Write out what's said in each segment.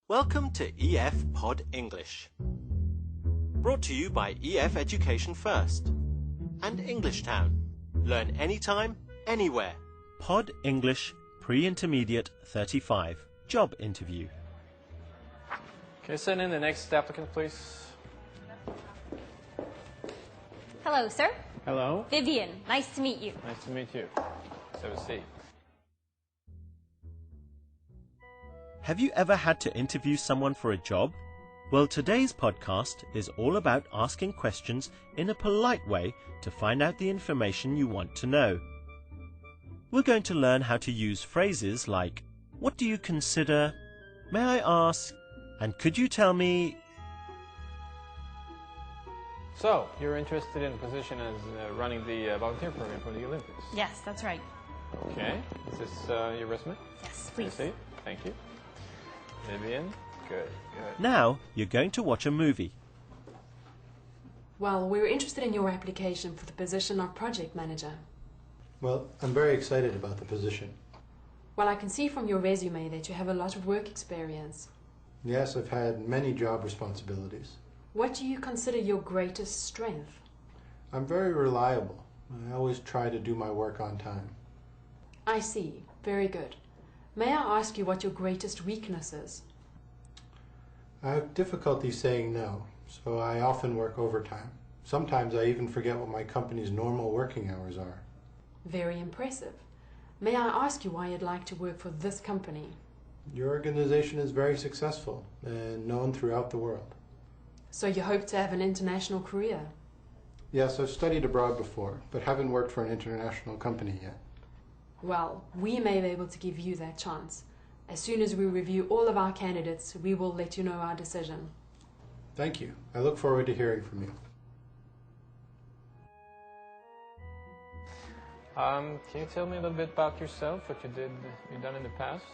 Welcome to EF Pod English. Brought to you by EF Education First and Englishtown. Learn anytime, anywhere. Pod English Pre-Intermediate 35. Job interview. Okay, send in the next applicant, please. Hello, sir. Hello. Vivian, nice to meet you. Nice to meet you. Let's have a seat. Have you ever had to interview someone for a job? Well, today's podcast is all about asking questions in a polite way to find out the information you want to know. We're going to learn how to use phrases like, what do you consider? May I ask? And could you tell me? So, you're interested in a position as running the volunteer program for the Olympics? Yes, that's right. Okay. Is this your resume? Yes, Can I please. see it? Thank you. Vivian? Good, good. Now you're going to watch a movie. Well, we were interested in your application for the position of project manager. Well, I'm very excited about the position. Well, I can see from your resume that you have a lot of work experience. Yes, I've had many job responsibilities. What do you consider your greatest strength? I'm very reliable. I always try to do my work on time. I see. Very good. May I ask you what your greatest weakness is? I have difficulty saying no, so I often work overtime. Sometimes I even forget what my company's normal working hours are. Very impressive. May I ask you why you'd like to work for this company? Your organization is very successful and known throughout the world. So you hope to have an international career? Yes, I've studied abroad before, but haven't worked for an international company yet. Well, we may be able to give you that chance. As soon as we review all of our candidates, we will let you know our decision. Thank you. I look forward to hearing from you. Can you tell me a little bit about yourself, what you've done in the past?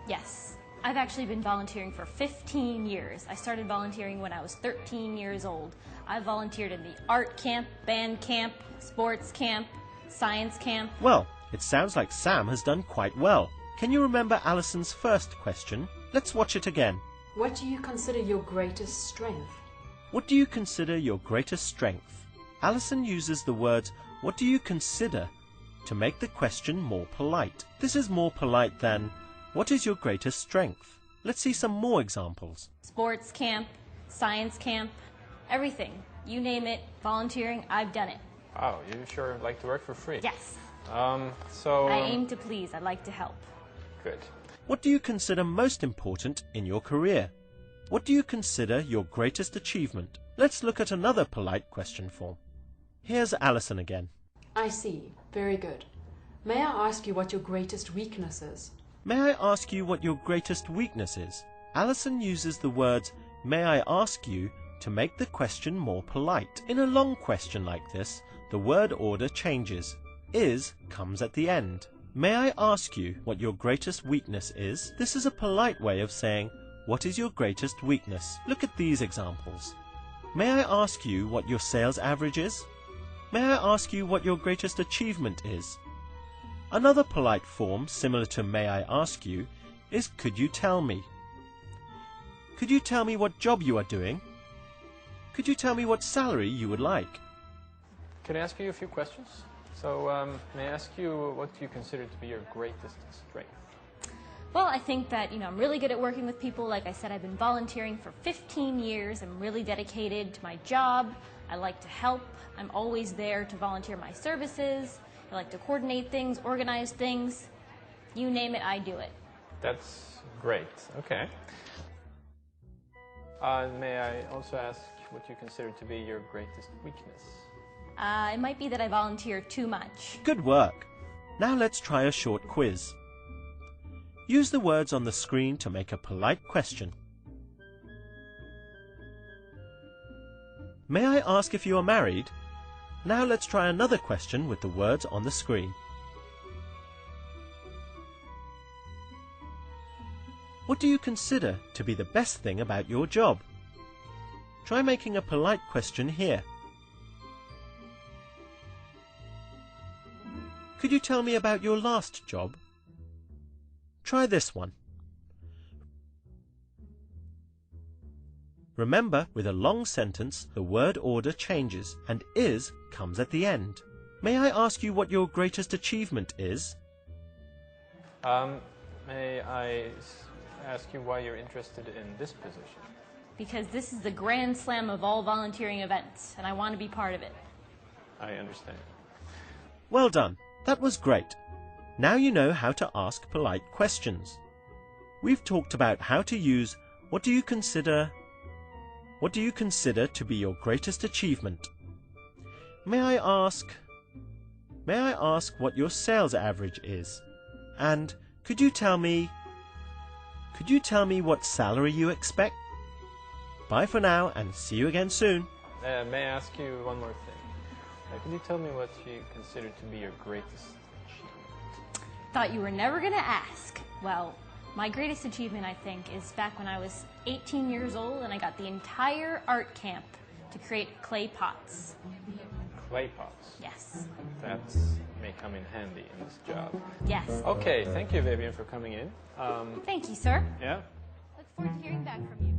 Yes. I've actually been volunteering for 15 years. I started volunteering when I was 13 years old. I volunteered in the art camp, band camp, sports camp, science camp. Well, it sounds like Sam has done quite well. Can you remember Alison's first question? Let's watch it again. What do you consider your greatest strength? What do you consider your greatest strength? Alison uses the words, what do you consider, to make the question more polite. This is more polite than, what is your greatest strength? Let's see some more examples. Sports camp, science camp, everything. You name it, volunteering, I've done it. Wow, you sure like to work for free. Yes. I I aim to please. I'd like to help. Good. What do you consider most important in your career? What do you consider your greatest achievement? Let's look at another polite question form. Here's Alison again. I see. Very good. May I ask you what your greatest weakness is? May I ask you what your greatest weakness is? Alison uses the words, may I ask you, to make the question more polite. In a long question like this, the word order changes. Is comes at the end. May I ask you what your greatest weakness is? This is a polite way of saying, what is your greatest weakness? Look at these examples. May I ask you what your sales average is? May I ask you what your greatest achievement is? Another polite form, similar to may I ask you, is could you tell me? Could you tell me what job you are doing? Could you tell me what salary you would like? Can I ask you a few questions? So, may I ask you what you consider to be your greatest strength? Well, I think that, I'm really good at working with people. Like I said, I've been volunteering for 15 years. I'm really dedicated to my job. I like to help. I'm always there to volunteer my services. I like to coordinate things, organize things. You name it, I do it. That's great. Okay. May I also ask what you consider to be your greatest weakness? It might be that I volunteer too much. Good work. Now let's try a short quiz. Use the words on the screen to make a polite question. May I ask if you are married? Now let's try another question with the words on the screen. What do you consider to be the best thing about your job? Try making a polite question here. Could you tell me about your last job? Try this one. Remember, with a long sentence, the word order changes and is comes at the end. May I ask you what your greatest achievement is? May I ask you why you're interested in this position? Because this is the grand slam of all volunteering events, and I want to be part of it. I understand. Well done. That was great. Now you know how to ask polite questions. We've talked about how to use what do you consider to be your greatest achievement? May I ask what your sales average is? And could you tell me what salary you expect? Bye for now and see you again soon. May I ask you one more thing? Could you tell me what you consider to be your greatest achievement? Thought you were never going to ask. Well, my greatest achievement, I think, is back when I was 18 years old and I got the entire art camp to create clay pots. Clay pots? Yes. That may come in handy in this job. Yes. Okay, thank you, Vivian, for coming in. Thank you, sir. Yeah? Look forward to hearing back from you.